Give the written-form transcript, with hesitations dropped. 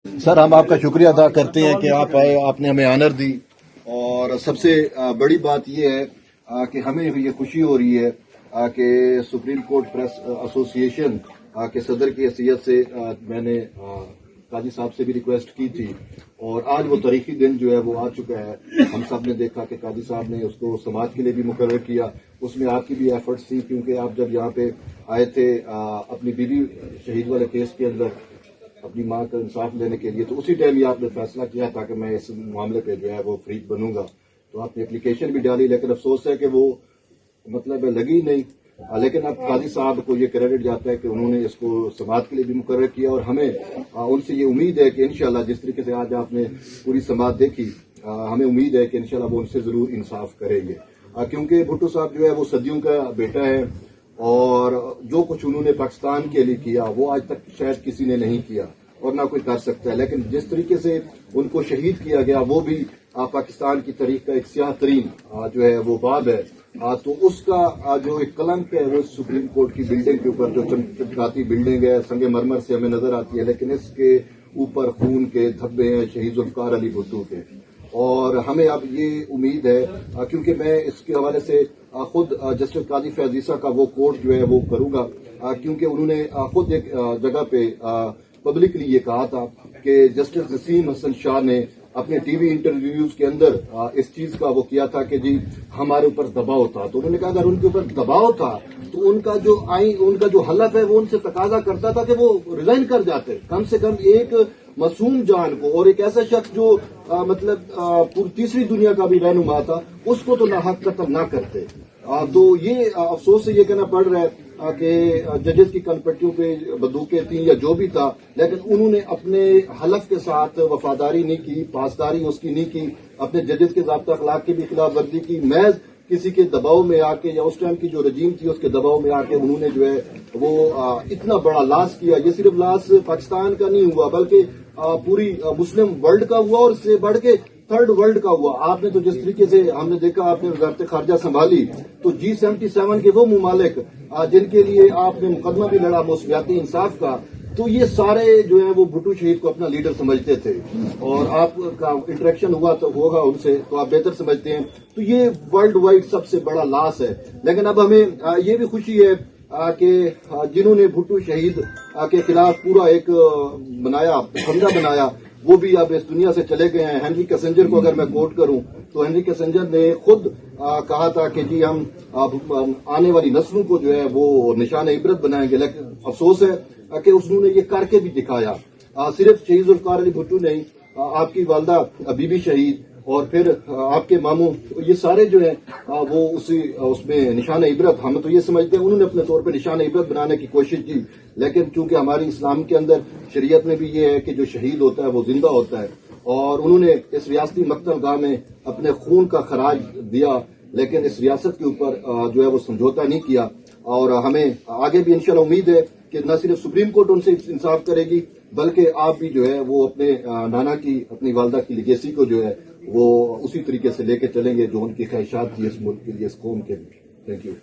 Sir, हम आपका शुक्रिया अदा करते हैं कि आप आए, आपने हमें ऑनर दी। और सबसे बड़ी बात यह है कि हमें ये खुशी हो रही है कि सुप्रीम कोर्ट प्रेस एसोसिएशन के सदर की हैसियत से मैंने काजी साहब से भी रिक्वेस्ट की थी और आज वो तारीखी दिन जो है वो आ चुका है। हम सब ने देखा कि काजी साहब ने उसको समाज के लिए भी मुकर्रर किया, उसमें आपकी भी एफर्ट्स थी, क्योंकि आप जब यहाँ पे आए थे अपनी बीवी शहीद वाले केस के अंदर अपनी मां का इंसाफ लेने के लिए, तो उसी टाइम ही आपने फैसला किया था कि मैं इस मामले पे जो है वो फ्रीक बनूंगा। तो आपने एप्लीकेशन भी डाली, लेकिन अफसोस है कि वो मतलब लगी नहीं। लेकिन अब काजी साहब को ये क्रेडिट जाता है कि उन्होंने इसको समाज के लिए भी मुकर्रर किया और हमें उनसे ये उम्मीद है कि इंशाल्लाह जिस तरीके से आज आपने पूरी समाज देखी, हमें उम्मीद है कि इंशाल्लाह वो उनसे जरूर इंसाफ करेंगे, क्योंकि भुट्टो साहब जो है वो सदियों का बेटा है और जो कुछ उन्होंने पाकिस्तान के लिए किया वो आज तक शायद किसी ने नहीं किया और ना कोई कर सकता है। लेकिन जिस तरीके से उनको शहीद किया गया वो भी पाकिस्तान की तारीख का एक स्याह तरीन जो है वो बाब है। तो उसका जो एक कलंक है वो सुप्रीम कोर्ट की बिल्डिंग के ऊपर जो चमचमाती बिल्डिंग है संगे मरमर से हमें नजर आती है, लेकिन इसके ऊपर खून के धब्बे हैं शहीद जुल्फकार अली भुट्टो के। और हमें अब ये उम्मीद है, क्योंकि मैं इसके हवाले से खुद जस्टिस काजी फैजीसा का वो कोर्ट जो है वो करूंगा, क्योंकि उन्होंने खुद एक जगह पे पब्लिकली ये कहा था कि जस्टिस नसीम हसन शाह ने अपने टीवी इंटरव्यूज के अंदर इस चीज का वो किया था कि जी हमारे ऊपर दबाव था। तो उन्होंने कहा अगर उनके ऊपर दबाव था तो उनका जो हलफ है वो उनसे तकाजा करता था कि वो रिजाइन कर जाते, कम से कम एक मासूम जान को और एक ऐसा शख्स जो पूरी तीसरी दुनिया का भी रहनुमा था उसको तो नाहक कत्ल ना करते। तो ये अफसोस से ये कहना पड़ रहा है कि जजेस की कनपट्टियों पे बंदूकें थी या जो भी था, लेकिन उन्होंने अपने हलफ के साथ वफादारी नहीं की, पासदारी उसकी नहीं की, अपने जजेस के ज़ाब्ता अखलाक की भी खिलाफ वर्जी की। महज किसी के दबाव में आके या उस टाइम की जो रजीम थी उसके दबाव में आके उन्होंने जो है वो इतना बड़ा लॉस किया। ये सिर्फ लॉस पाकिस्तान का नहीं हुआ बल्कि पूरी मुस्लिम वर्ल्ड का हुआ और इससे बढ़ के थर्ड वर्ल्ड का हुआ। आपने तो जिस तरीके से हमने देखा आपने वजारत खारजा संभाली तो G77 के वो ममालिक जिनके लिए आपने मुकदमा भी लड़ा मौसमियाती इंसाफ का, तो ये सारे जो है वो भुट्टो शहीद को अपना लीडर समझते थे और आपका इंटरेक्शन हुआ तो होगा उनसे तो आप बेहतर समझते हैं। तो ये वर्ल्ड वाइड सबसे बड़ा लॉस है। लेकिन अब हमें ये भी खुशी है कि जिन्होंने भुट्टो शहीद के खिलाफ पूरा एक फंदा बनाया वो भी अब इस दुनिया से चले गए हैं। हेनरी किसिंजर को अगर मैं कोट करूं तो हेनरी किसिंजर ने खुद कहा था कि जी हम आने वाली नस्लों को जो है वो निशान इबरत बनाएंगे। लेकिन अफसोस है कि उन्होंने ये करके भी दिखाया। सिर्फ शहीद जुल्फकार अली भुट्टो नहीं, आपकी वालदा बीबी शहीद और फिर आपके मामू, ये सारे जो है वो उसमें निशान इबरत, हम तो ये समझते हैं उन्होंने अपने तौर पे निशान इबरत बनाने की कोशिश की। लेकिन चूंकि हमारी इस्लाम के अंदर शरीयत में भी ये है कि जो शहीद होता है वो जिंदा होता है और उन्होंने इस रियासती मकतलगाह में अपने खून का खराज दिया, लेकिन इस रियासत के ऊपर जो है वो समझौता नहीं किया। और हमें आगे भी इंशाल्लाह उम्मीद है कि न सिर्फ सुप्रीम कोर्ट उनसे इंसाफ करेगी बल्कि आप भी जो है वो अपने नाना की अपनी वालदा की लिगेसी को जो है वो उसी तरीके से लेके चलेंगे जो उनकी ख्वाहिशात थी इस मुल्क के लिए, इस कौम के लिए। Thank you.